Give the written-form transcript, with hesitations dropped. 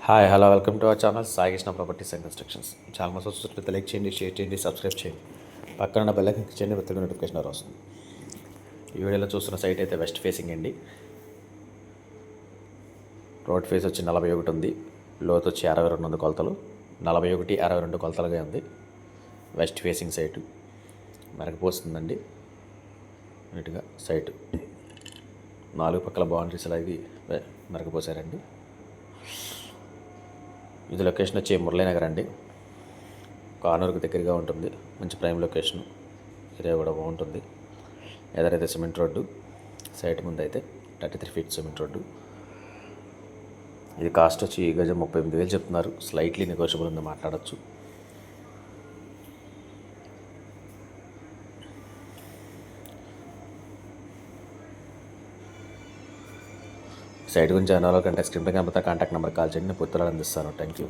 Hi hello welcome to our channel Sai Krishna properties and constructions. చాలా మంది చూస్తున్నట్లయితే లైక్ చేయండి, షేర్ చేయండి, సబ్స్క్రైబ్ చేయండి, పక్కన బెల్ ఐకాన్ క్లిక్ చేయండి, ప్రతి నోటిఫికేషన్ వస్తుంది. ఈ వీడియోలో చూస్తున్న సైట్ అయితే వెస్ట్ ఫేసింగ్ అండి. రోడ్ ఫేస్ వచ్చి 41 ఉంది, లోతు వచ్చి 62 ఉంది కొలతలు. 41, 62 కొలతలుగా ఉంది. వెస్ట్ ఫేసింగ్ సైటు మెరకపోస్తుందండి నీట్గా. సైటు 4 పక్కల బౌండరీస్ అలాగే మెరకపోసారండి. ఇది లొకేషన్ వచ్చి మురళీనగర్ అండి. కానూరుకు దగ్గరగా ఉంటుంది. మంచి ప్రైమ్ లొకేషన్, ఏరియా కూడా బాగుంటుంది. ఎదరైతే సిమెంట్ రోడ్డు, సైట్ ముందు అయితే 33 feet సిమెంట్ రోడ్డు. ఇది కాస్ట్ వచ్చి గజం 38,000 చెప్తున్నారు. స్లైట్లీ నెగోషియబుల్ ఉంది, మాట్లాడచ్చు. సైట్ గురించి అనుభవాల కంటే స్క్రీన్ పై కనపడతా కాంటాక్ట్ నెంబర్ కాల్ చేయండి, నేను పుత్తూరు అందిస్తాను. Thank you.